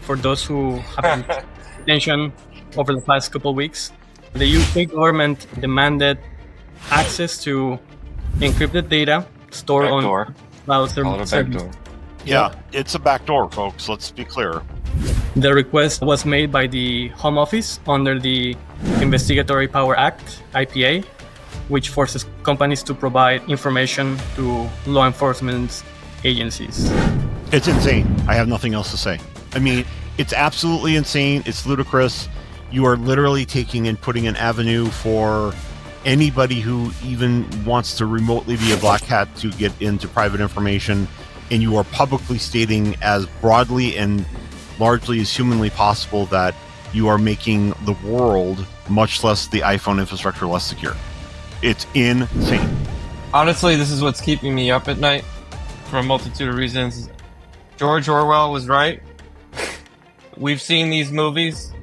for those who haven't paid attention over the past couple of weeks, the UK government demanded access to encrypted data stored on cloud servers. Yeah, it's a backdoor, folks. Let's be clear. The request was made by the Home Office under the Investigatory Power Act, IPA, which forces companies to provide information to law enforcement agencies. It's insane. I have nothing else to say. I mean, it's absolutely insane. It's ludicrous. You are literally taking and putting an avenue for anybody who even wants to remotely be a black hat to get into private information, and you are publicly stating as broadly and largely as humanly possible that you are making the world, much less the iPhone infrastructure, less secure. It's insane. Honestly, this is what's keeping me up at night for a multitude of reasons. George Orwell was right. We've seen these movies.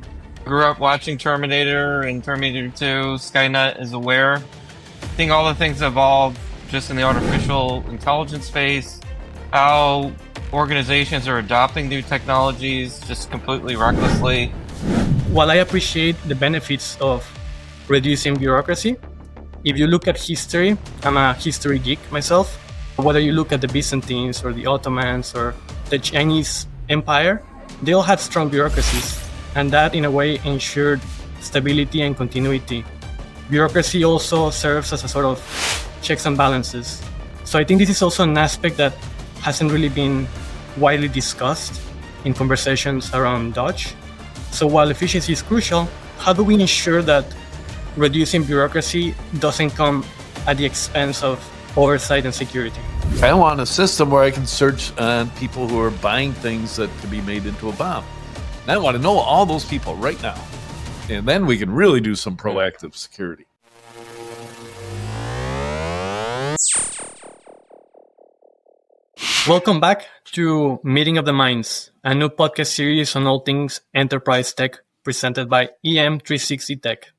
Grew up watching Terminator and Terminator 2. Skynet is aware. Seeing all the things evolve just in the artificial intelligence space. How organizations are adopting new technologies just completely recklessly. While I appreciate the benefits of reducing bureaucracy, if you look at history, I'm a history geek myself. Whether you look at the Byzantines or the Ottomans or the Chinese Empire, they all had strong bureaucracies, and that in a way ensured stability and continuity. Bureaucracy also serves as a sort of checks and balances. So I think this is also an aspect that hasn't really been widely discussed in conversations around DOGE. So while efficiency is crucial, how do we ensure that reducing bureaucracy doesn't come at the expense of oversight and security? I want a system where I can search on people who are buying things that could be made into a bomb. And I want to know all those people right now. And then we can really do some proactive security. Welcome back to Meeting of the Minds, a new podcast series on all things enterprise tech presented by EM360 Tech.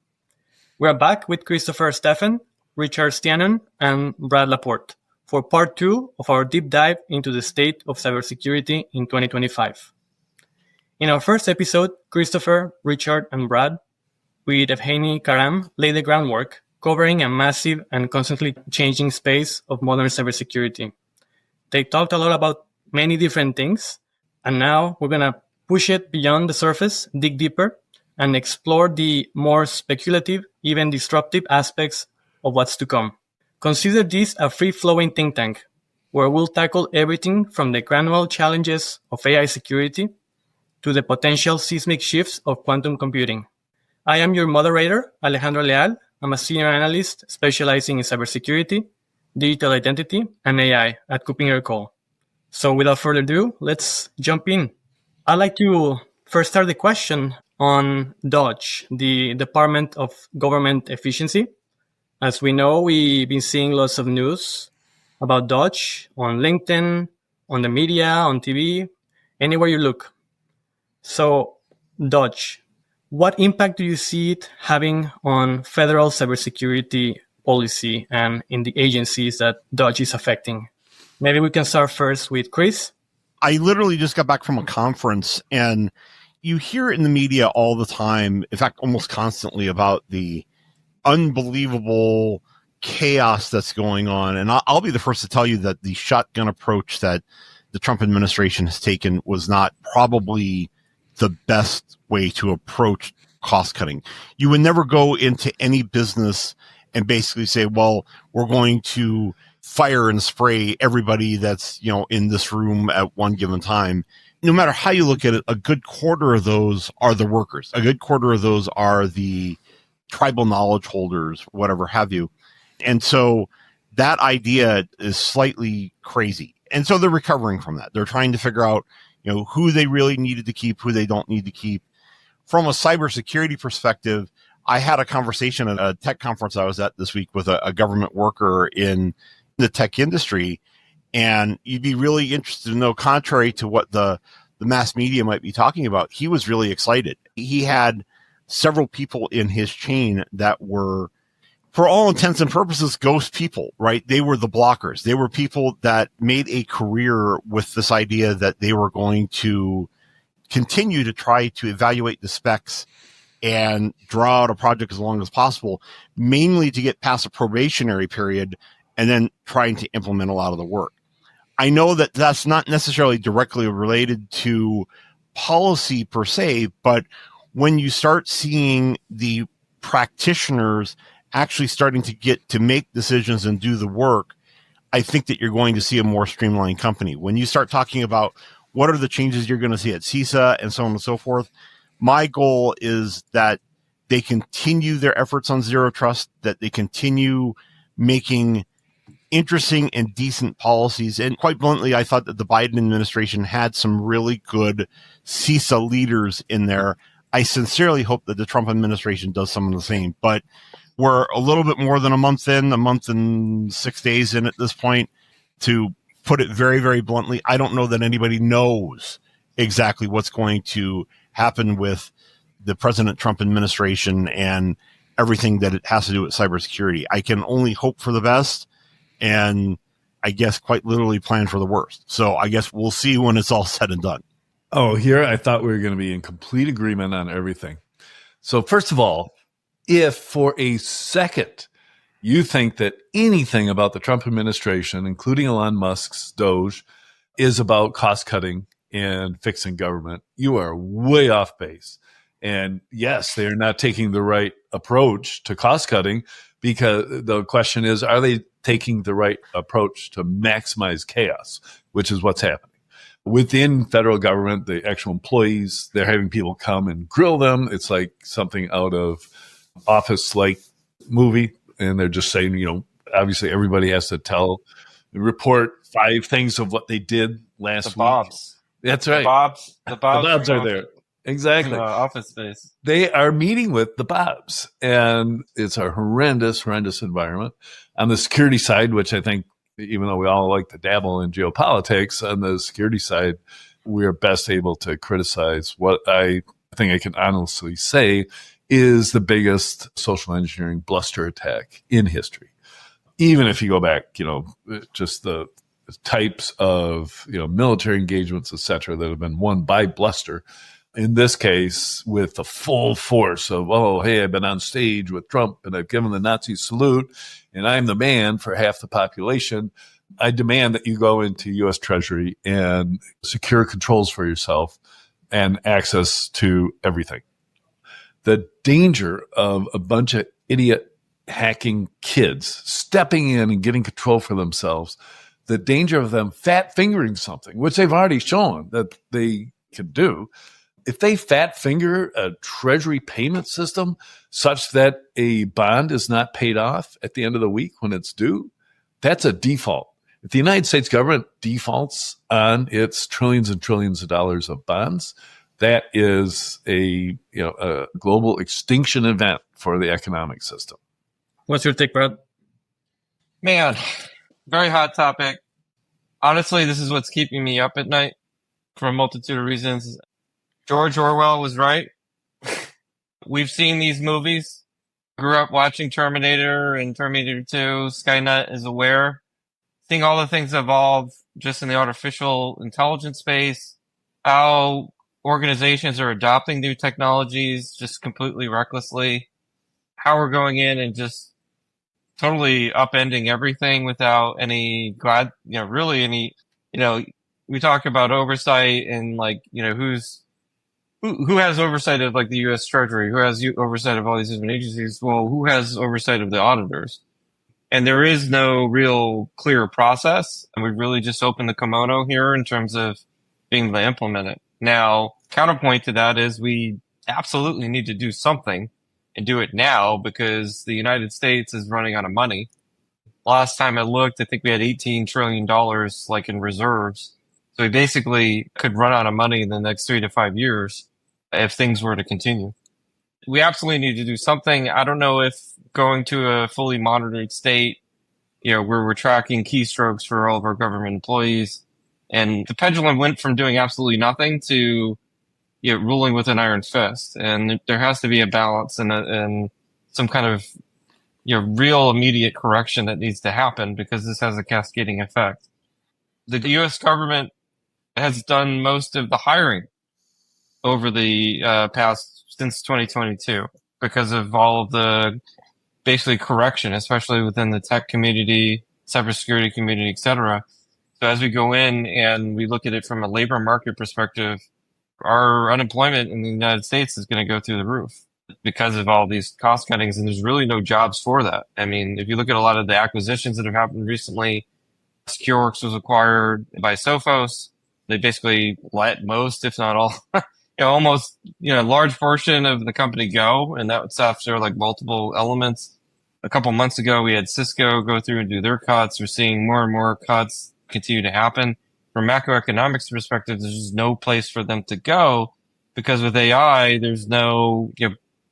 We're back with Christopher Steffen, Richard Stiennon, and Brad LaPorte for part 2 of our deep dive into the state of cybersecurity in 2025. In our first episode, Christopher, Richard, and Brad, with Evgeniy Kharam, laid the groundwork, covering a massive and constantly changing space of modern cybersecurity. They talked a lot about many different things, and now we're going to push it beyond the surface, dig deeper, and explore the more speculative, even disruptive aspects of what's to come. Consider this a free-flowing think tank, where we'll tackle everything from the granular challenges of AI security to the potential seismic shifts of quantum computing. I am your moderator, Alejandro Leal. I'm a senior analyst specializing in cybersecurity, digital identity, and AI at KuppingerCole. So without further ado, let's jump in. I'd like to first start the question on DOGE, the Department of Government Efficiency. As we know, we've been seeing lots of news about DOGE on LinkedIn, on the media, on TV, anywhere you look. So DOGE, what impact do you see it having on federal cybersecurity policy and in the agencies that DOGE is affecting? Maybe we can start first with Chris. I literally just got back from a conference, and you hear it in the media all the time, in fact, almost constantly, about the unbelievable chaos that's going on. And I'll be the first to tell you that the shotgun approach that the Trump administration has taken was not probably the best way to approach cost cutting. You would never go into any business and basically say, well, we're going to fire and spray everybody that's, in this room at one given time. No matter how you look at it, a good quarter of those are the workers. A good quarter of those are the tribal knowledge holders, whatever have you. And so that idea is slightly crazy. And so they're recovering from that. They're trying to figure out, who they really needed to keep, who they don't need to keep. From a cybersecurity perspective, I had a conversation at a tech conference I was at this week with a government worker in the tech industry. And you'd be really interested to know, contrary to what the mass media might be talking about, he was really excited. He had several people in his chain that were, for all intents and purposes, ghost people, right? They were the blockers. They were people that made a career with this idea that they were going to continue to try to evaluate the specs and draw out a project as long as possible, mainly to get past a probationary period and then trying to implement a lot of the work. I know that that's not necessarily directly related to policy per se, but when you start seeing the practitioners actually starting to get to make decisions and do the work, I think that you're going to see a more streamlined company. When you start talking about what are the changes you're going to see at CISA and so on and so forth, my goal is that they continue their efforts on zero trust, that they continue making interesting and decent policies. And quite bluntly, I thought that the Biden administration had some really good CISA leaders in there. I sincerely hope that the Trump administration does some of the same, but we're a little bit more than a month and 6 days in at this point. To put it very, very bluntly, I don't know that anybody knows exactly what's going to happen with the President Trump administration and everything that it has to do with cybersecurity. I can only hope for the best, and I guess quite literally plan for the worst. So I guess we'll see when it's all said and done. Oh, here I thought we were going to be in complete agreement on everything. So first of all, if for a second you think that anything about the Trump administration, including Elon Musk's DOGE, is about cost cutting and fixing government, you are way off base. And yes, they are not taking the right approach to cost cutting, because the question is, are they taking the right approach to maximize chaos, which is what's happening. Within federal government, the actual employees, they're having people come and grill them. It's like something out of Office-like movie. And they're just saying, obviously everybody has to report 5 things of what they did last week. The Bobs. That's right. The Bobs are there. Exactly. Office Space. They are meeting with the Bobs, and it's a horrendous, horrendous environment. On the security side, which I think, even though we all like to dabble in geopolitics, on the security side, we are best able to criticize what I think I can honestly say is the biggest social engineering bluster attack in history. Even if you go back, just the types of, military engagements, et cetera, that have been won by bluster. In this case, with the full force of, oh, hey, I've been on stage with Trump and I've given the Nazi salute and I'm the man for half the population. I demand that you go into U.S. Treasury and secure controls for yourself and access to everything. The danger of a bunch of idiot hacking kids stepping in and getting control for themselves, the danger of them fat fingering something, which they've already shown that they can do. If they fat finger a treasury payment system such that a bond is not paid off at the end of the week when it's due, that's a default. If the United States government defaults on its trillions and trillions of dollars of bonds, that is a global extinction event for the economic system. What's your take, Brad? Man, very hot topic. Honestly, this is what's keeping me up at night for a multitude of reasons. George Orwell was right. We've seen these movies. Grew up watching Terminator and Terminator 2. Skynet is aware. Seeing all the things evolve just in the artificial intelligence space. How organizations are adopting new technologies just completely recklessly. How we're going in and just totally upending everything without any we talk about oversight and who has oversight of the U.S. Treasury? Who has oversight of all these different agencies? Well, who has oversight of the auditors? And there is no real clear process. And we really just opened the kimono here in terms of being able to implement it. Now, counterpoint to that is we absolutely need to do something and do it now because the United States is running out of money. Last time I looked, I think we had $18 trillion in reserves. So we basically could run out of money in the next 3 to 5 years if things were to continue. We absolutely need to do something. I don't know if going to a fully monitored state, where we're tracking keystrokes for all of our government employees, and the pendulum went from doing absolutely nothing to ruling with an iron fist. And there has to be a balance and some kind of real immediate correction that needs to happen because this has a cascading effect. The U.S. government has done most of the hiring over the past since 2022 because of all of the basically correction, especially within the tech community, cybersecurity community, etc. So as we go in and we look at it from a labor market perspective, our unemployment in the United States is going to go through the roof because of all these cost cuttings, and there's really no jobs for that. I mean, if you look at a lot of the acquisitions that have happened recently, SecureWorks was acquired by Sophos. They basically let most, if not all, almost, a large portion of the company go, and that was after like multiple elements. A couple months ago, we had Cisco go through and do their cuts. We're seeing more and more cuts continue to happen. From macroeconomics perspective, there's just no place for them to go because with AI, there's no,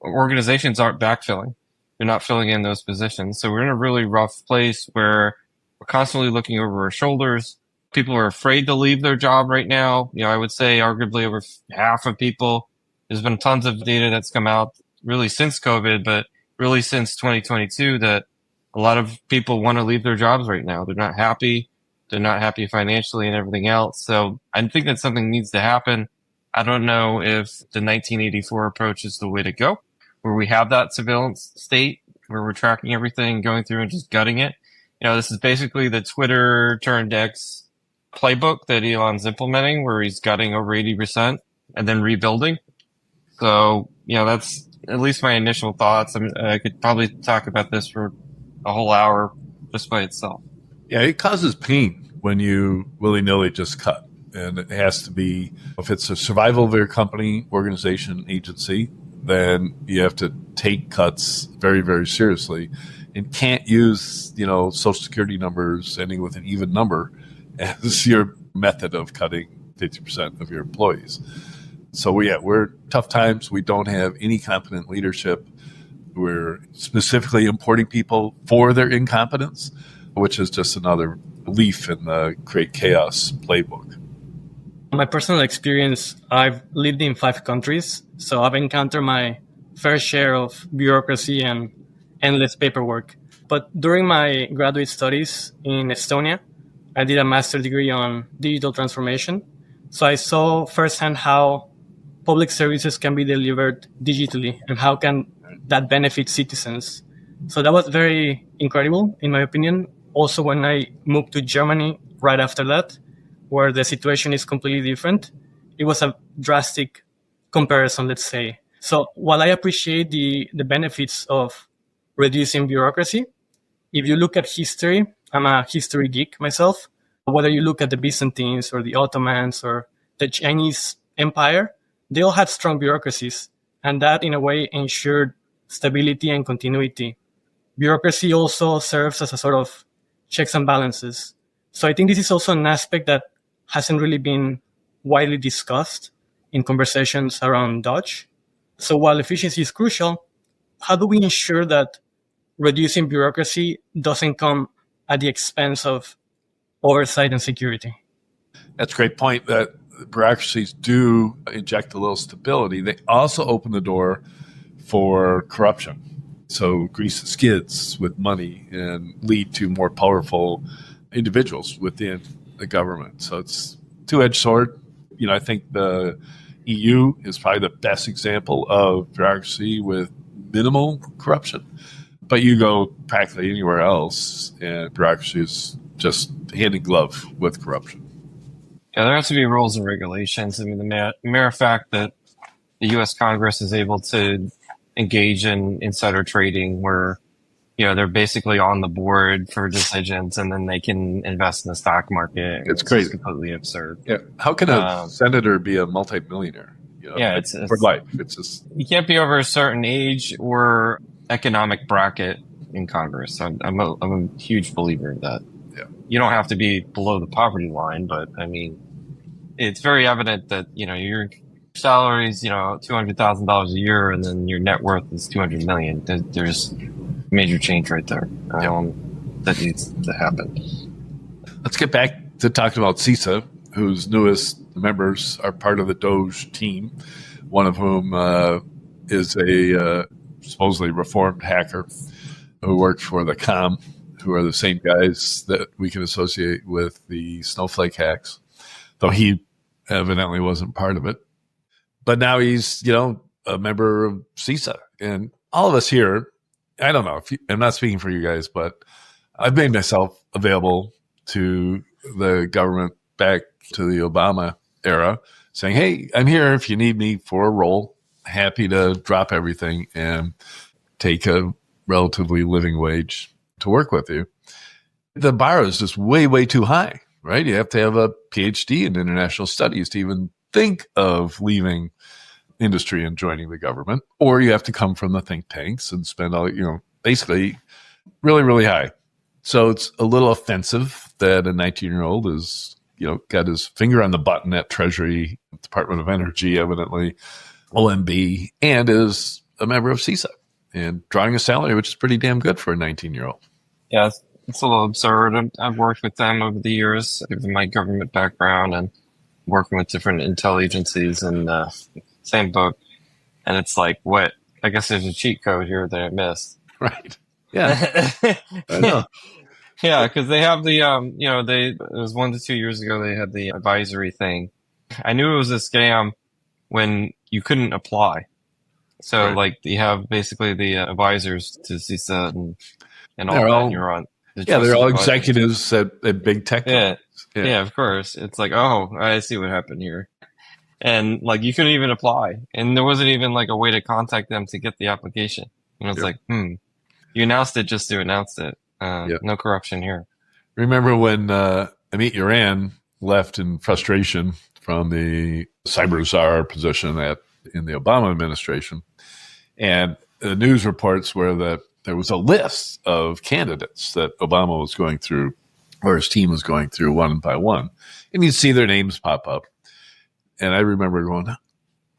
organizations aren't backfilling. They're not filling in those positions. So we're in a really rough place where we're constantly looking over our shoulders. People are afraid to leave their job right now. I would say arguably over half of people. There's been tons of data that's come out really since COVID, but really since 2022 that a lot of people want to leave their jobs right now. They're not happy. They're not happy financially and everything else. So I think that something needs to happen. I don't know if the 1984 approach is the way to go, where we have that surveillance state where we're tracking everything, going through and just gutting it. This is basically the Twitter turned X playbook that Elon's implementing, where he's gutting over 80% and then rebuilding. So, that's at least my initial thoughts. I could probably talk about this for a whole hour just by itself. Yeah, it causes pain when you willy-nilly just cut. And it has to be, if it's a survival of your company, organization, agency, then you have to take cuts very, very seriously and can't use, social security numbers ending with an even number as your method of cutting 50% of your employees. So we're tough times. We don't have any competent leadership. We're specifically importing people for their incompetence, which is just another leaf in the create chaos playbook. My personal experience, I've lived in 5 countries, so I've encountered my fair share of bureaucracy and endless paperwork. But during my graduate studies in Estonia, I did a master's degree on digital transformation. So I saw firsthand how public services can be delivered digitally and how can that benefit citizens. So that was very incredible, in my opinion. Also, when I moved to Germany right after that, where the situation is completely different, it was a drastic comparison, let's say. So while I appreciate the benefits of reducing bureaucracy, if you look at history, I'm a history geek myself. Whether you look at the Byzantines or the Ottomans or the Chinese Empire, they all had strong bureaucracies. And that, in a way, ensured stability and continuity. Bureaucracy also serves as a sort of checks and balances. So I think this is also an aspect that hasn't really been widely discussed in conversations around DOGE. So while efficiency is crucial, how do we ensure that reducing bureaucracy doesn't come at the expense of oversight and security? That's a great point, that bureaucracies do inject a little stability. They also open the door for corruption. So grease the skids with money and lead to more powerful individuals within the government. So it's two-edged sword. I think the EU is probably the best example of bureaucracy with minimal corruption. But you go practically anywhere else, and bureaucracy is just hand in glove with corruption. Yeah, there has to be rules and regulations. I mean, the mere fact that the U.S. Congress is able to engage in insider trading where, they're basically on the board for decisions and then they can invest in the stock market. It's crazy. It's completely absurd. Yeah. How can a senator be a multimillionaire? It's for life. It's just, you can't be over a certain age or economic bracket in Congress. I'm a huge believer in that. Yeah. You don't have to be below the poverty line, but I mean, it's very evident that, your salary is, $200,000 a year and then your net worth is $200 million. There's major change right there. That needs to happen. Let's get back to talking about CISA, whose newest members are part of the DOGE team, one of whom is a supposedly reformed hacker who worked for the COM, who are the same guys that we can associate with the Snowflake hacks, though he evidently wasn't part of it. but now he's, a member of CISA. And all of us here, I don't know, I'm not speaking for you guys, but I've made myself available to the government back to the Obama era, saying, hey, I'm here if you need me for a role. Happy to drop everything and take a relatively living wage to work with you. The bar is just way, way too high, right? You have to have a PhD in international studies to even think of leaving industry and joining the government, or you have to come from the think tanks and spend all, basically really, really high. So it's a little offensive that a 19-year-old is, got his finger on the button at Treasury, Department of Energy, evidently, OMB, and is a member of CISA and drawing a salary, which is pretty damn good for a 19-year-old. Yeah, it's a little absurd. I've worked with them over the years, given my government background and working with different intel agencies and same book. And it's like, what? I guess there's a cheat code here that I missed. Right. Yeah. I know. Yeah, because they have the, it was 1 to 2 years ago, they had the advisory thing. I knew it was a scam when you couldn't apply. So, Right. you have basically the advisors to CISA and all They're that, all- and you're on. They're all executives at big tech Yeah. companies. Yeah, of course. It's like, oh, I see what happened here. And you couldn't even apply. And there wasn't even a way to contact them to get the application. And it's Yep. you announced it just to announce it. Yep. No corruption here. Remember when Amit Yoran left in frustration from the cyber czar position in the Obama administration, and the news reports were that there was a list of candidates that Obama was going through, or his team was going through one by one, and you'd see their names pop up. And I remember going,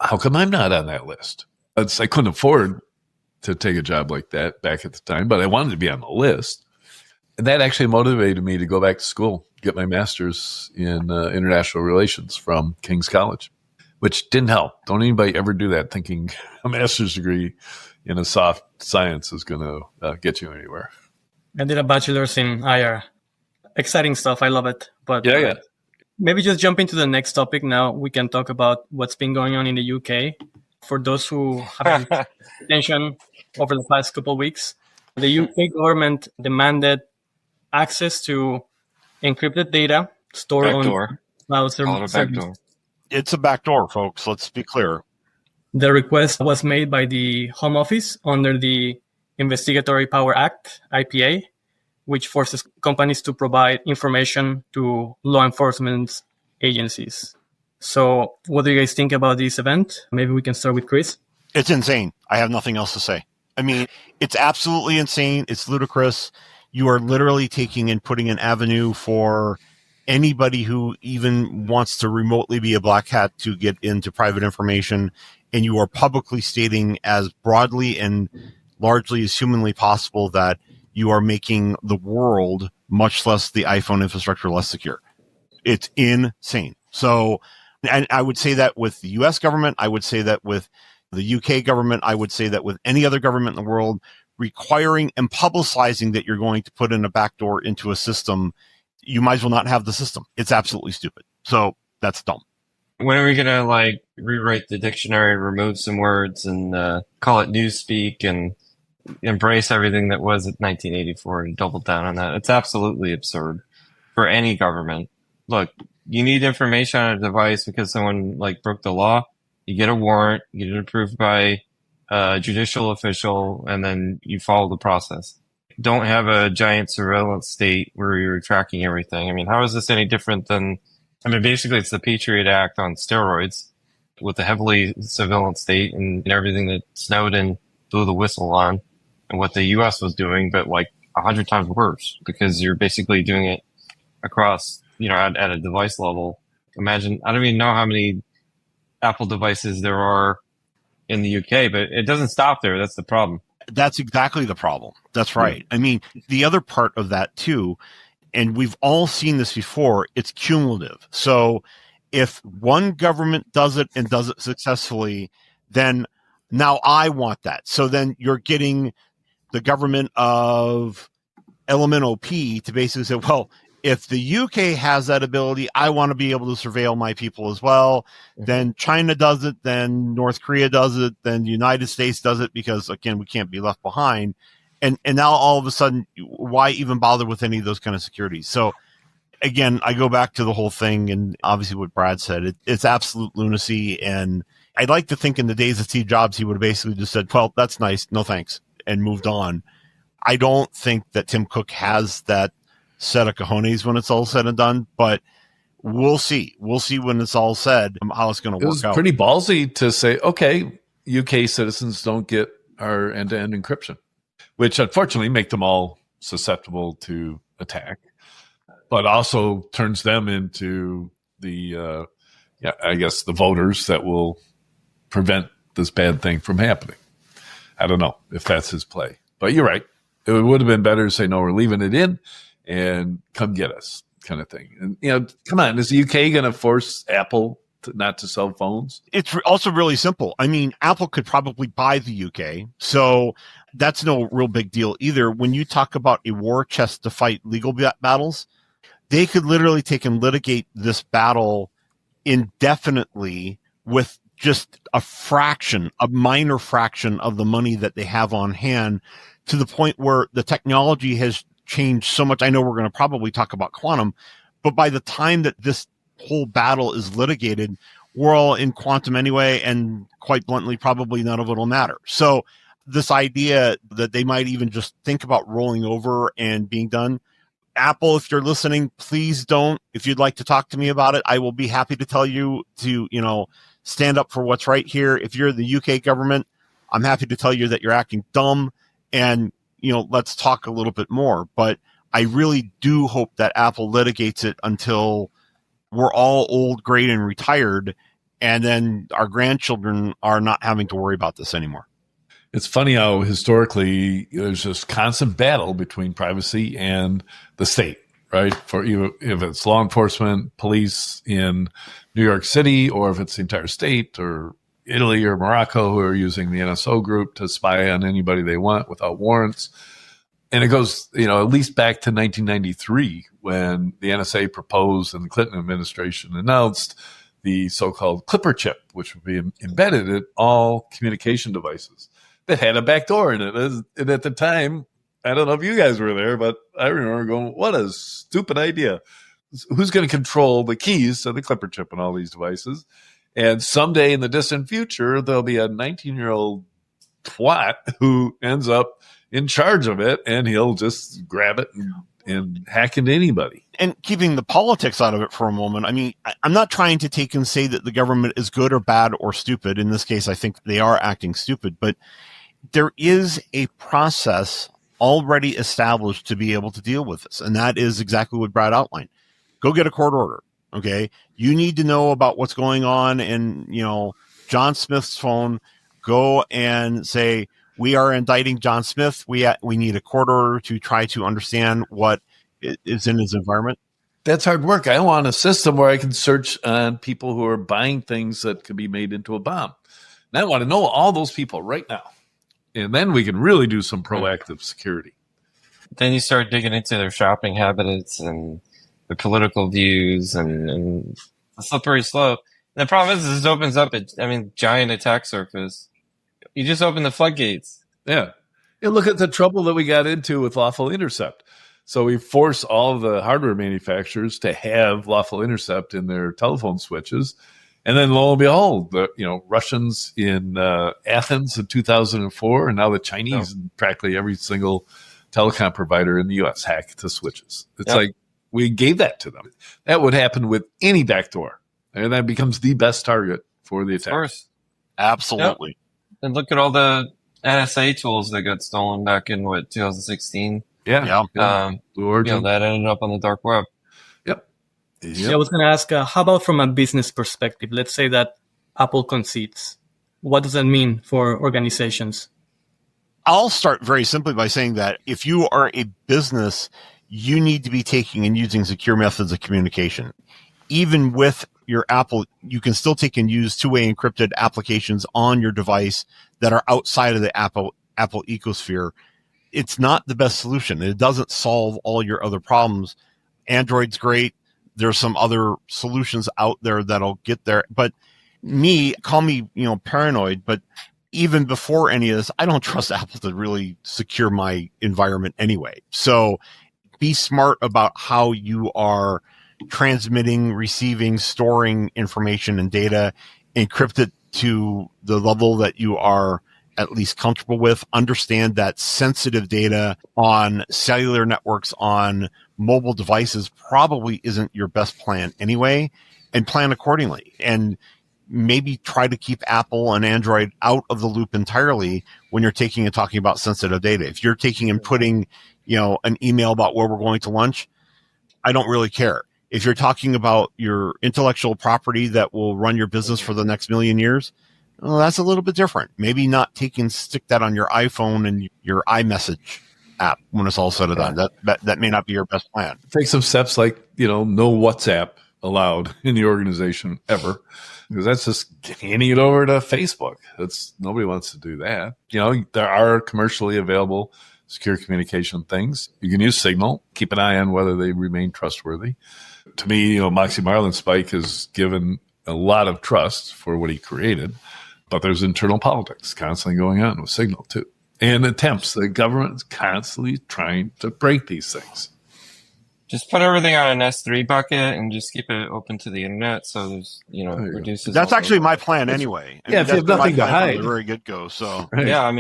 how come I'm not on that list? I couldn't afford to take a job like that back at the time, but I wanted to be on the list. And that actually motivated me to go back to school, get my master's in international relations from King's College, which didn't help. Don't anybody ever do that thinking a master's degree in a soft science is going to get you anywhere. I did a bachelor's in IR. Exciting stuff. I love it. But Yeah. maybe just jump into the next topic now. We can talk about what's been going on in the UK. For those who haven't paid attention over the past couple of weeks, the UK government demanded access to encrypted data stored Backdoor. on cloud Call it a servers. backdoor. It's a backdoor, folks. Let's be clear. The request was made by the Home Office under the Investigatory Power Act, IPA, which forces companies to provide information to law enforcement agencies. So what do you guys think about this event? Maybe we can start with Chris. It's insane. I have nothing else to say. I mean, it's absolutely insane. It's ludicrous. You are literally taking and putting an avenue for anybody who even wants to remotely be a black hat to get into private information, and you are publicly stating as broadly and largely as humanly possible that you are making the world, much less the iPhone infrastructure, less secure. It's insane. So, and I would say that with the US government, I would say that with the UK government, I would say that with any other government in the world, requiring and publicizing that you're going to put in a backdoor into a system, you might as well not have the system. It's absolutely stupid. So that's dumb. When are we going to rewrite the dictionary, remove some words and call it newspeak and embrace everything that was 1984 and double down on that? It's absolutely absurd for any government. Look, you need information on a device because someone broke the law. You get a warrant, you get it approved by a judicial official, and then you follow the process. Don't have a giant surveillance state where you're tracking everything. I mean, how is this any different than, basically it's the Patriot Act on steroids with a heavily surveillance state and everything that Snowden blew the whistle on and what the US was doing, but 100 times worse because you're basically doing it across, at a device level. Imagine, I don't even know how many Apple devices there are in the UK, but it doesn't stop there. That's the problem. That's exactly the problem. That's right. I mean, the other part of that too, and we've all seen this before, it's cumulative. So if one government does it and does it successfully, then now I want that. So then you're getting the government of Element OP to basically say, well, if the UK has that ability, I want to be able to surveil my people as well. Then China does it, then North Korea does it, then the United States does it, because again, we can't be left behind. And now all of a sudden, why even bother with any of those kind of securities? So again, I go back to the whole thing, and obviously what Brad said, it's absolute lunacy. And I'd like to think in the days of Steve Jobs, he would have basically just said, well, that's nice, no thanks, and moved on. I don't think that Tim Cook has that set of cojones when it's all said and done, but we'll see. We'll see when it's all said how it's going to work out. It was pretty ballsy to say, okay, UK citizens don't get our end-to-end encryption, which unfortunately make them all susceptible to attack, but also turns them into the, I guess, the voters that will prevent this bad thing from happening. I don't know if that's his play, but you're right. It would have been better to say, no, we're leaving it in and come get us, kind of thing. And, come on, is the UK going to force Apple not to sell phones? It's also really simple. I mean, Apple could probably buy the UK, so that's no real big deal either. When you talk about a war chest to fight legal battles, they could literally take and litigate this battle indefinitely with just a minor fraction of the money that they have on hand, to the point where the technology has changed so much. I know we're going to probably talk about quantum, but by the time that this whole battle is litigated, we're all in quantum anyway, and quite bluntly, probably none of it will matter. So this idea that they might even just think about rolling over and being done, Apple, if you're listening, please don't. If you'd like to talk to me about it, I will be happy to tell you to, stand up for what's right here. If you're the UK government, I'm happy to tell you that you're acting dumb, and let's talk a little bit more. But I really do hope that Apple litigates it until we're all old, great, and retired, and then our grandchildren are not having to worry about this anymore. It's funny how historically there's this constant battle between privacy and the state, right? For if it's law enforcement, police in New York City, or if it's the entire state, or Italy or Morocco, who are using the NSO group to spy on anybody they want without warrants. And it goes, at least back to 1993, when the NSA proposed and the Clinton administration announced the so-called Clipper chip, which would be embedded in all communication devices that had a backdoor in it. And at the time, I don't know if you guys were there, but I remember going, what a stupid idea. Who's going to control the keys to the Clipper chip in all these devices? And someday in the distant future, there'll be a 19-year-old twat who ends up in charge of it, and he'll just grab it and hack into anybody. And keeping the politics out of it for a moment, I mean, I'm not trying to take and say that the government is good or bad or stupid. In this case, I think they are acting stupid, but there is a process already established to be able to deal with this. And that is exactly what Brad outlined. Go get a court order. Okay. You need to know about what's going on in, John Smith's phone. Go and say, we are indicting John Smith. We need a court order to try to understand what is in his environment. That's hard work. I want a system where I can search on people who are buying things that could be made into a bomb. And I want to know all those people right now. And then we can really do some proactive security. Then you start digging into their shopping habits and their political views, and a slippery slope. And the problem is this opens up giant attack surface. You just open the floodgates. Yeah. And look at the trouble that we got into with lawful intercept. So we force all of the hardware manufacturers to have lawful intercept in their telephone switches. And then lo and behold, the Russians in Athens in 2004, and now the Chinese in practically every single telecom provider in the U.S. hack the switches. It's like we gave that to them. That would happen with any backdoor, and that becomes the best target for the attack. Of course. Absolutely. Yep. And look at all the NSA tools that got stolen back in 2016. Yeah. Blue Origin. That ended up on the dark web. Yep. Yeah, I was going to ask, how about from a business perspective? Let's say that Apple concedes. What does that mean for organizations? I'll start very simply by saying that if you are a business, you need to be taking and using secure methods of communication. Even with your Apple, you can still take and use two-way encrypted applications on your device that are outside of the Apple ecosphere. It's not the best solution. It doesn't solve all your other problems. Android's great. There's some other solutions out there that'll get there. But call me, paranoid, but even before any of this, I don't trust Apple to really secure my environment anyway. So be smart about how you are transmitting, receiving, storing information and data, encrypt it to the level that you are at least comfortable with. Understand that sensitive data on cellular networks, on mobile devices probably isn't your best plan anyway, and plan accordingly. And maybe try to keep Apple and Android out of the loop entirely when you're taking and talking about sensitive data. If you're taking and putting, an email about where we're going to lunch, I don't really care. If you're talking about your intellectual property that will run your business for the next million years, well, that's a little bit different. Maybe not stick that on your iPhone and your iMessage app when it's all said and done. That may not be your best plan. Take some steps like, no WhatsApp allowed in the organization ever, because that's just handing it over to Facebook. Nobody wants to do that. There are commercially available secure communication things. You can use Signal. Keep an eye on whether they remain trustworthy. To me, Moxie Marlinspike has given a lot of trust for what he created, but there's internal politics constantly going on with Signal too, and attempts. The government is constantly trying to break these things. Just put everything on an S3 bucket and just keep it open to the internet. So there's, reduces. That's actually my plan anyway. If you have nothing to hide. Very good go. So right. Yeah,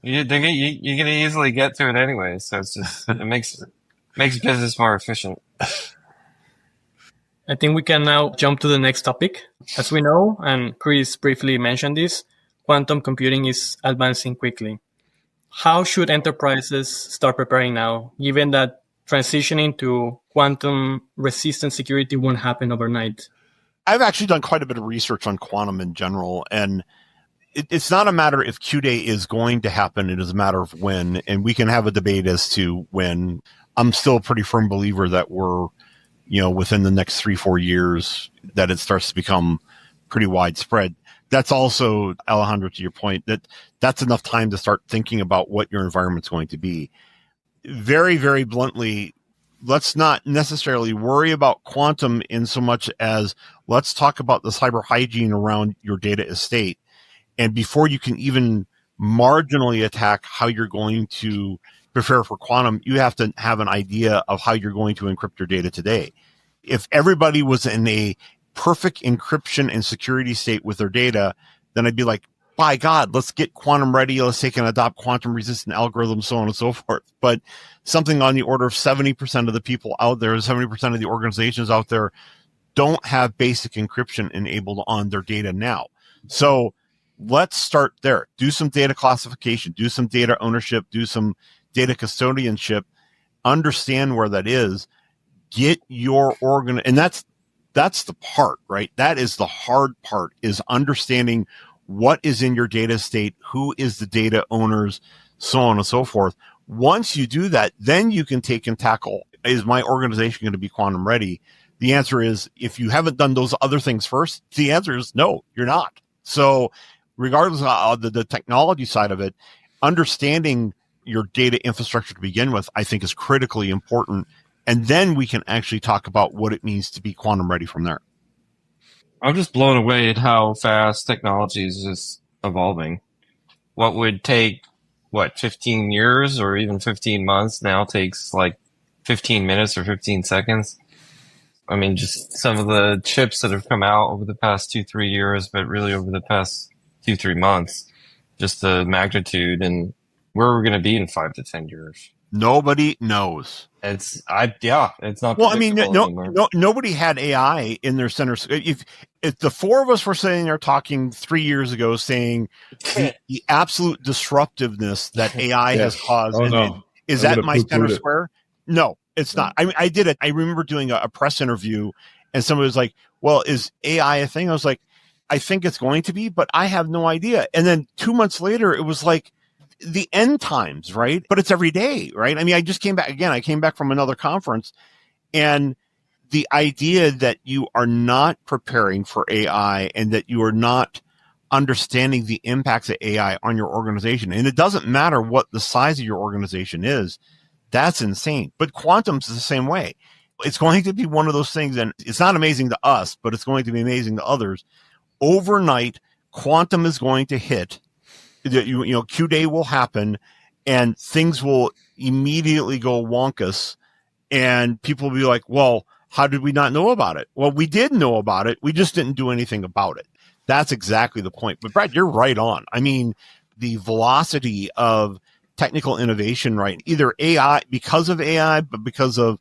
you're going to easily get to it anyway. So it's just, it makes business more efficient. I think we can now jump to the next topic. As we know, and Chris briefly mentioned this, quantum computing is advancing quickly. How should enterprises start preparing now, given that transitioning to quantum resistant security won't happen overnight? I've actually done quite a bit of research on quantum in general, and it's not a matter if Q-Day is going to happen. It is a matter of when, and we can have a debate as to when. I'm still a pretty firm believer that we're, within the next 3-4 years that it starts to become pretty widespread. That's also, Alejandro, to your point, that's enough time to start thinking about what your environment's going to be. Very, very bluntly, let's not necessarily worry about quantum in so much as let's talk about the cyber hygiene around your data estate. And before you can even marginally attack how you're going to prepare for quantum, you have to have an idea of how you're going to encrypt your data today. If everybody was in a perfect encryption and security state with their data, then I'd be like, by God, let's get quantum ready. Let's take and adopt quantum resistant algorithms, so on and so forth. But something on the order of 70% of the people out there, 70% of the organizations out there don't have basic encryption enabled on their data now. So let's start there. Do some data classification, do some data ownership, do some data custodianship, understand where that is, get your and that's the part, right? That is the hard part, is understanding what is in your data state, who is the data owners, so on and so forth. Once you do that, then you can take and tackle, is my organization going to be quantum ready? The answer is, if you haven't done those other things first, the answer is no, you're not. So regardless of the technology side of it, understanding your data infrastructure to begin with, I think is critically important. And then we can actually talk about what it means to be quantum ready from there. I'm just blown away at how fast technology is just evolving. What would take, 15 years or even 15 months now takes like 15 minutes or 15 seconds. Just some of the chips that have come out over the past 2-3 years, but really over the past 2-3 months, just the magnitude and where we're going to be in 5 to 10 years. Nobody knows. It's not. Well, nobody had AI in their center. If the four of us were sitting there talking 3 years ago, saying the absolute disruptiveness that AI has caused, is that my center square? No, it's not. I did it. I remember doing a press interview, and somebody was like, "Well, is AI a thing?" I was like, "I think it's going to be, but I have no idea." And then 2 months later, it was like the end times, right? But it's every day, right? I just came back again. I came back from another conference, and the idea that you are not preparing for AI and that you are not understanding the impacts of AI on your organization, and it doesn't matter what the size of your organization is, that's insane. But quantum's the same way. It's going to be one of those things, and it's not amazing to us, but it's going to be amazing to others. Overnight, quantum is going to hit. Q-Day will happen, and things will immediately go wonkus, and people will be like, well, how did we not know about it? Well, we did know about it. We just didn't do anything about it. That's exactly the point. But Brad, you're right on. I mean, the velocity of technical innovation, right? Either AI, because of AI, but because of,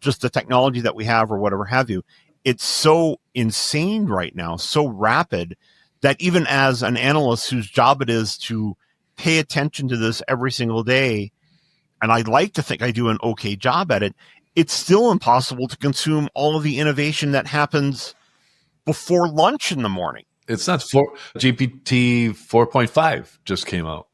just the technology that we have or whatever have you. It's so insane right now, so rapid, that even as an analyst whose job it is to pay attention to this every single day, and I'd like to think I do an okay job at it, it's still impossible to consume all of the innovation that happens before lunch in the morning. It's not GPT 4.5 just came out,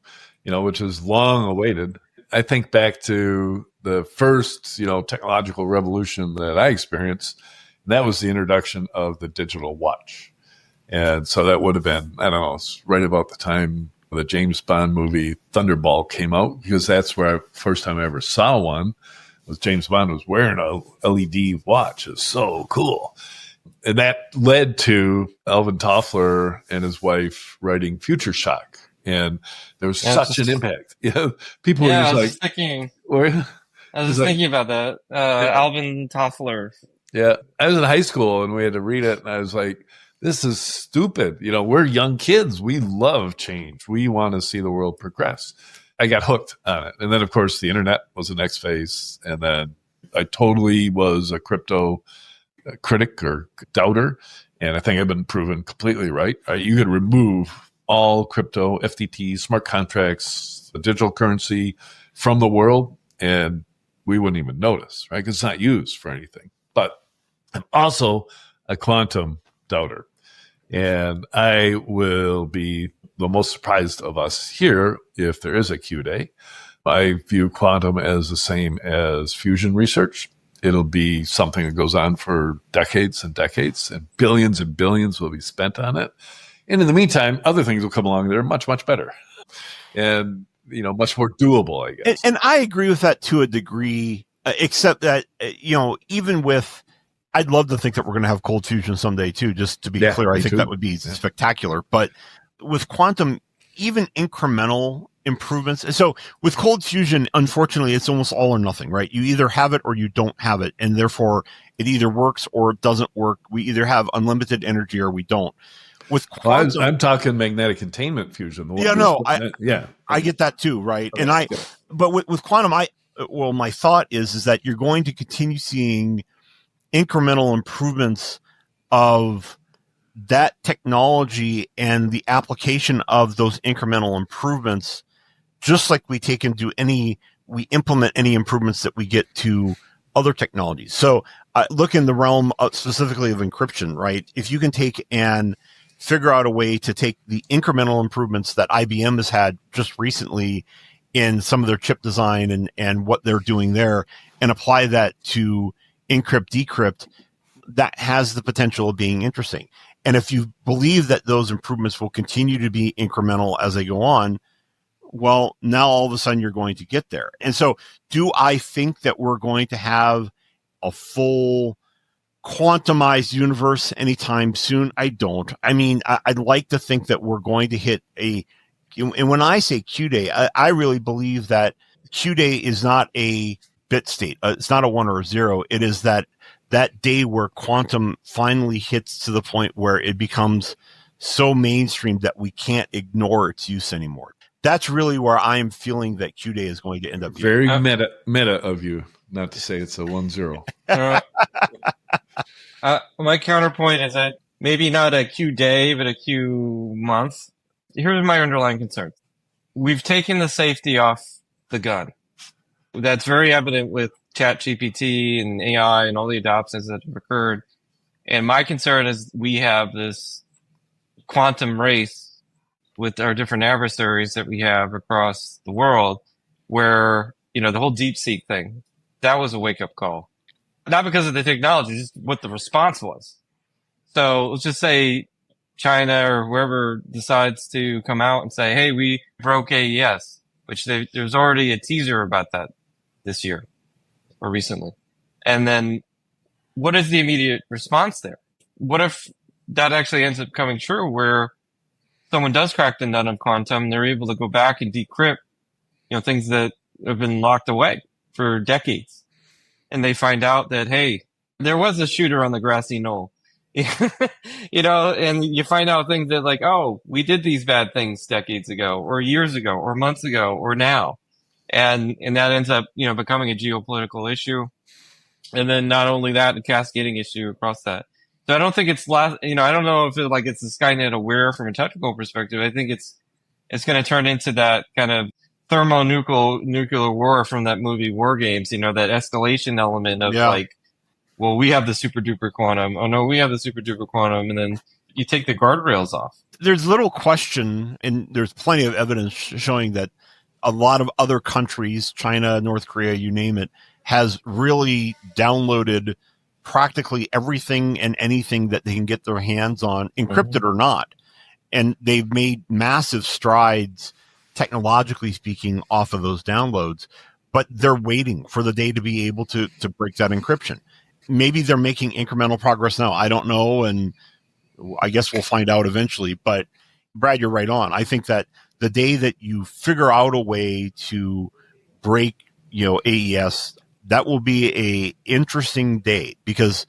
which is long awaited. I think back to the first, technological revolution that I experienced. And that was the introduction of the digital watch. And so that would have been, I don't know, it's right about the time the James Bond movie Thunderball came out, because that's where first time I ever saw one was James Bond was wearing a LED watch. It's so cool. And that led to Alvin Toffler and his wife writing Future Shock. And there was such an impact. People were just like, thinking, I was thinking about that. Alvin Toffler. Yeah. I was in high school and we had to read it. And I was like, this is stupid. We're young kids. We love change. We want to see the world progress. I got hooked on it. And then, of course, the internet was the next phase. And then I totally was a crypto critic or doubter. And I think I've been proven completely right. You could remove all crypto, FTT, smart contracts, the digital currency from the world, and we wouldn't even notice, right? Because it's not used for anything. But I'm also a quantum doubter. And I will be the most surprised of us here if there is a Q-Day. I view quantum as the same as fusion research. It'll be something that goes on for decades and decades, and billions will be spent on it. And in the meantime, other things will come along that are much, much better and, much more doable, I guess. And I agree with that to a degree, except that, even with, I'd love to think that we're going to have cold fusion someday too, just to be clear. I think that would be spectacular. But with quantum, even incremental improvements. So with cold fusion, unfortunately, it's almost all or nothing, right? You either have it or you don't have it. And therefore it either works or it doesn't work. We either have unlimited energy or we don't. With quantum, I'm talking magnetic containment fusion. I get that too, right? Okay, but with quantum, my thought is that you're going to continue seeing incremental improvements of that technology and the application of those incremental improvements, just like we implement any improvements that we get to other technologies. So look in the realm specifically of encryption, right? If you can take and figure out a way to take the incremental improvements that IBM has had just recently in some of their chip design and what they're doing there, and apply that to encrypt, decrypt, that has the potential of being interesting. And if you believe that those improvements will continue to be incremental as they go on, well, now all of a sudden you're going to get there. And so do I think that we're going to have a full quantumized universe anytime soon? I don't. I mean, I'd like to think that we're going to hit and when I say Q-Day, I really believe that Q-Day is not a bit state. It's not a 1 or a 0. It is that day where quantum finally hits to the point where it becomes so mainstream that we can't ignore its use anymore. That's really where I'm feeling that Q-Day is going to end up. Very meta of you, not to say it's a 1-0. My counterpoint is that maybe not a Q-Day, but a Q-month. Here's my underlying concern. We've taken the safety off the gun. That's very evident with ChatGPT and AI and all the adoptions that have occurred. And my concern is we have this quantum race with our different adversaries that we have across the world where, the whole DeepSeek thing, that was a wake-up call. Not because of the technology, just what the response was. So let's just say China or whoever decides to come out and say, hey, we broke AES, which there's already a teaser about that this year or recently. And then what is the immediate response there? What if that actually ends up coming true, where someone does crack the nut of quantum, they're able to go back and decrypt, things that have been locked away for decades. And they find out that, hey, there was a shooter on the grassy knoll, and you find out things that like, oh, we did these bad things decades ago or years ago or months ago or now. And that ends up, becoming a geopolitical issue. And then not only that, a cascading issue across that. So I don't think it's I don't know if it's the Skynet aware from a technical perspective. I think it's going to turn into that kind of thermonuclear war from that movie War Games, that escalation element of well, we have the super duper quantum. Oh no, we have the super duper quantum. And then you take the guardrails off. There's little question, and there's plenty of evidence showing that a lot of other countries, China, North Korea, you name it, has really downloaded practically everything and anything that they can get their hands on, encrypted or not. And they've made massive strides, technologically speaking, off of those downloads. But they're waiting for the day to be able to break that encryption. Maybe they're making incremental progress now. I don't know, and I guess we'll find out eventually. But, Brad, you're right on. I think that the day that you figure out a way to break, AES, that will be a interesting day, because,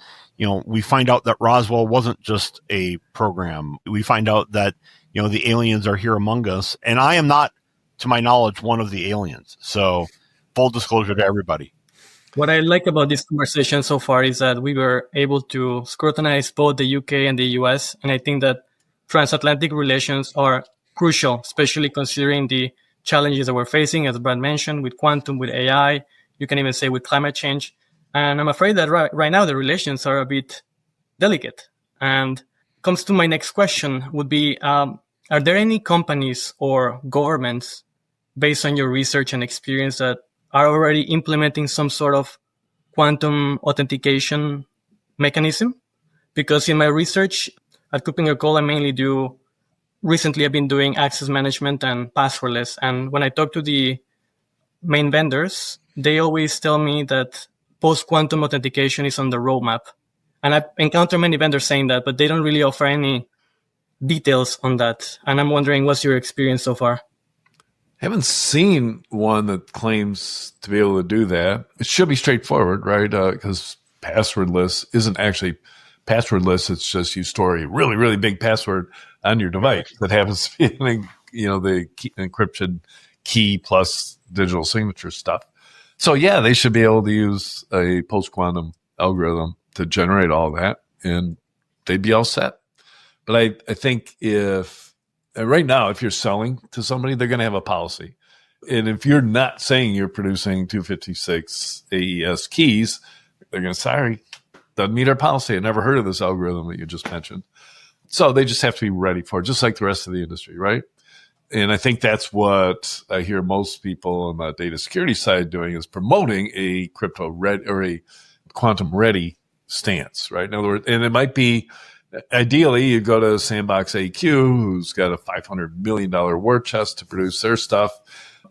we find out that Roswell wasn't just a program. We find out that, the aliens are here among us. And I am not, to my knowledge, one of the aliens. So full disclosure to everybody. What I like about this conversation so far is that we were able to scrutinize both the UK and the US. And I think that transatlantic relations are crucial, especially considering the challenges that we're facing, as Brad mentioned, with quantum, with AI, you can even say with climate change. And I'm afraid that right now the relations are a bit delicate. And comes to my next question would be, are there any companies or governments, based on your research and experience, that are already implementing some sort of quantum authentication mechanism? Because in my research at KuppingerCole, recently I've been doing access management and passwordless. And when I talk to the main vendors, they always tell me that post-quantum authentication is on the roadmap. And I've encountered many vendors saying that, but they don't really offer any details on that. And I'm wondering, what's your experience so far? Haven't seen one that claims to be able to do that. It should be straightforward, right? Because passwordless isn't actually passwordless. It's just you store a really, really big password on your device that happens to be the encryption key plus digital signature stuff. So yeah, they should be able to use a post-quantum algorithm to generate all that, and they'd be all set. But I think right now, if you're selling to somebody, they're going to have a policy. And if you're not saying you're producing 256 AES keys, they're going to say, sorry, doesn't meet our policy. I never heard of this algorithm that you just mentioned. So they just have to be ready for it, just like the rest of the industry, right? And I think that's what I hear most people on the data security side doing, is promoting a crypto ready or a quantum ready stance, right? In other words, and it might be, ideally, you go to Sandbox AQ, who's got a $500 million war chest to produce their stuff,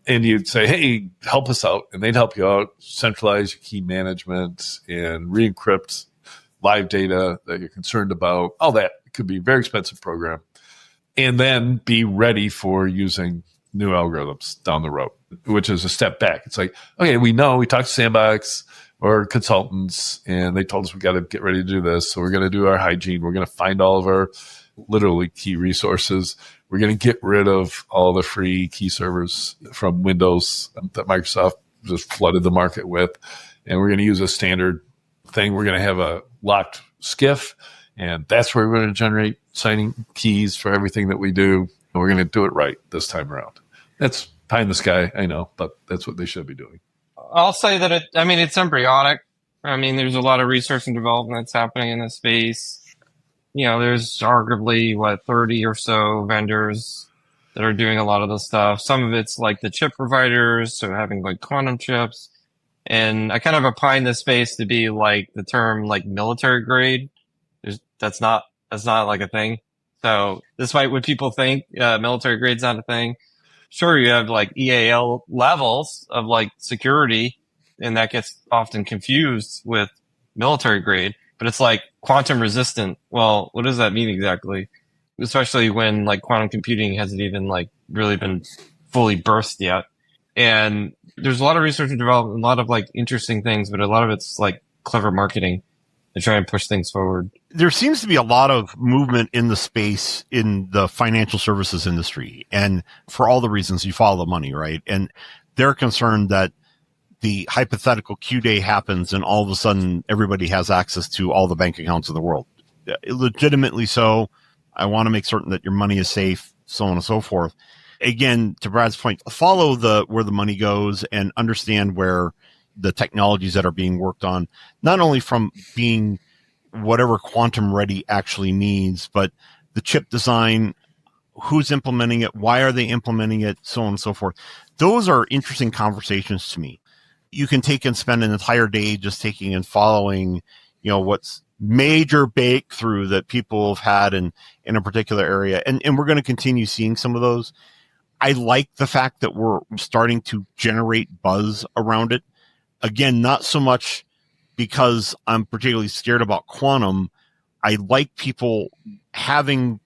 and you'd say, hey, help us out. And they'd help you out, centralize your key management and re-encrypt live data that you're concerned about. All that. It could be a very expensive program. And then be ready for using new algorithms down the road, which is a step back. It's like, okay, we talked to Sandbox or consultants, and they told us we got to get ready to do this. So we're going to do our hygiene. We're going to find all of our literally key resources. We're going to get rid of all the free key servers from Windows that Microsoft just flooded the market with. And we're going to use a standard thing. We're going to have a locked SCIF, and that's where we're going to generate signing keys for everything that we do. And we're going to do it right this time around. That's pie in the sky, I know, but that's what they should be doing. I'll say that it's embryonic. There's a lot of research and development that's happening in this space. There's arguably 30 or so vendors that are doing a lot of this stuff. Some of it's like the chip providers, so having like quantum chips. And I kind of apply this space to be like the term like military grade. That's not like a thing. So despite what people think, military grade's not a thing. Sure, you have like EAL levels of like security, and that gets often confused with military grade. but it's like quantum resistant. Well, what does that mean exactly? Especially when like quantum computing hasn't even like really been fully birthed yet. And there's a lot of research and development, a lot of like interesting things, but a lot of it's like clever marketing to try and push things forward. There seems to be a lot of movement in the space in the financial services industry. And for all the reasons, you follow the money, right? And they're concerned that the hypothetical Q day happens and all of a sudden everybody has access to all the bank accounts in the world. Legitimately so. I want to make certain that your money is safe, so on and so forth. Again, to Brad's point, follow where the money goes and understand where the technologies that are being worked on, not only from being whatever quantum ready actually means, but the chip design, who's implementing it, why are they implementing it, so on and so forth. Those are interesting conversations to me. You can take and spend an entire day just taking and following, what's major breakthrough that people have had in a particular area. And we're going to continue seeing some of those. I like the fact that we're starting to generate buzz around it. Again, not so much because I'm particularly scared about quantum. I like people having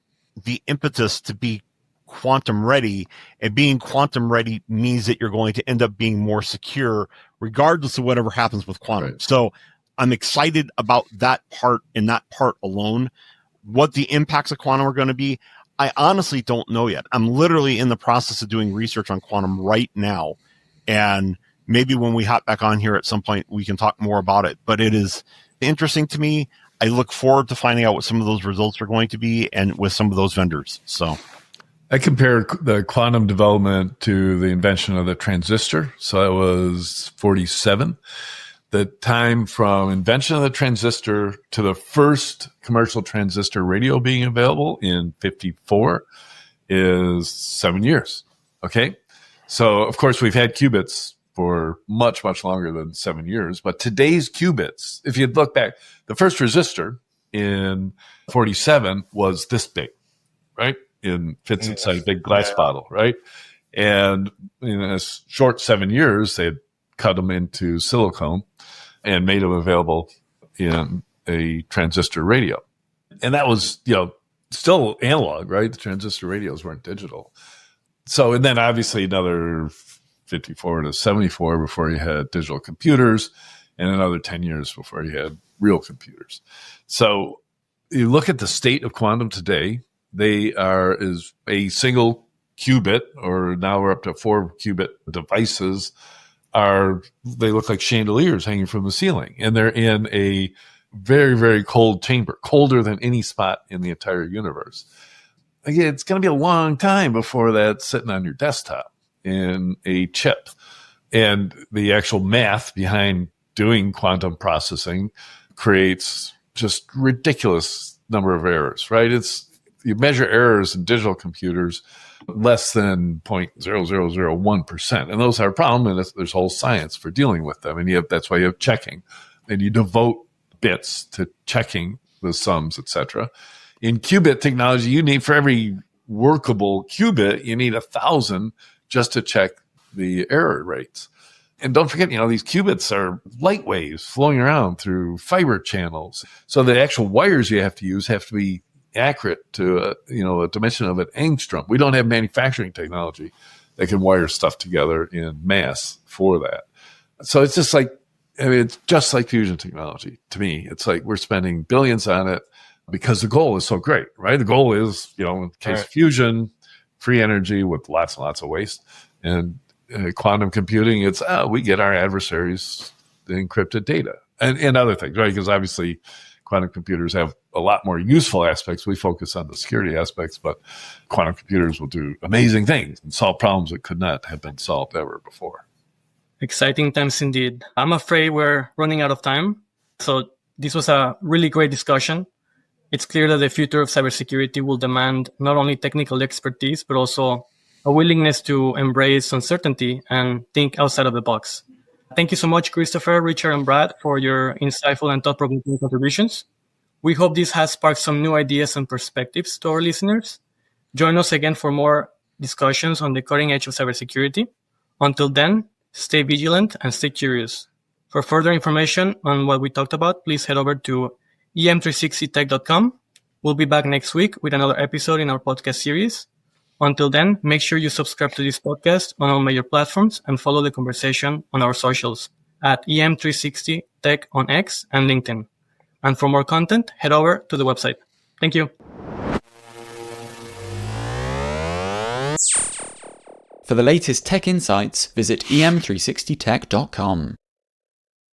the impetus to be quantum ready, and being quantum ready means that you're going to end up being more secure regardless of whatever happens with quantum. Right. So I'm excited about that part and that part alone. What the impacts of quantum are going to be, I honestly don't know yet. I'm literally in the process of doing research on quantum right now. And maybe when we hop back on here at some point, we can talk more about it. But it is interesting to me. I look forward to finding out what some of those results are going to be and with some of those vendors. So I compare the quantum development to the invention of the transistor. So that was 47. The time from invention of the transistor to the first commercial transistor radio being available in 54 is 7 years. Okay. So of course we've had qubits for much, much longer than 7 years, but today's qubits, if you look back, the first resistor in 47 was this big, right? Fits inside a big glass bottle, right? And in a short 7 years, they had cut them into silicone and made them available in a transistor radio. And that was, still analog, right? The transistor radios weren't digital. So, and then obviously another 54 to 74 before you had digital computers, and another 10 years before you had real computers. So you look at the state of quantum today, they is a single qubit, or now we're up to 4 qubit devices. They look like chandeliers hanging from the ceiling, and they're in a very, very cold chamber, colder than any spot in the entire universe. Again, it's going to be a long time before that's sitting on your desktop in a chip. And the actual math behind doing quantum processing creates just ridiculous number of errors, right? You measure errors in digital computers less than 0.0001%. And those are a problem, and there's whole science for dealing with them. And that's why you have checking. And you devote bits to checking the sums, etc. In qubit technology, you need, for every workable qubit, you need 1,000 just to check the error rates. And don't forget, these qubits are light waves flowing around through fiber channels. So the actual wires you have to use have to be accurate to a dimension of an angstrom. We don't have manufacturing technology that can wire stuff together in mass for that. So it's just like, it's just like fusion technology to me. It's like we're spending billions on it because the goal is so great, right? The goal is, in the case of fusion, free energy with lots and lots of waste. And quantum computing, it's we get our adversaries the encrypted data and other things, right? Because obviously quantum computers have a lot more useful aspects. We focus on the security aspects, but quantum computers will do amazing things and solve problems that could not have been solved ever before. Exciting times indeed. I'm afraid we're running out of time. So this was a really great discussion. It's clear that the future of cybersecurity will demand not only technical expertise, but also a willingness to embrace uncertainty and think outside of the box. Thank you so much, Christopher, Richard, and Brad, for your insightful and thought-provoking contributions. We hope this has sparked some new ideas and perspectives to our listeners. Join us again for more discussions on the cutting edge of cybersecurity. Until then, stay vigilant and stay curious. For further information on what we talked about, please head over to em360tech.com. We'll be back next week with another episode in our podcast series. Until then, make sure you subscribe to this podcast on all major platforms and follow the conversation on our socials at em360tech on X and LinkedIn. And for more content, head over to the website. Thank you. For the latest tech insights, visit em360tech.com.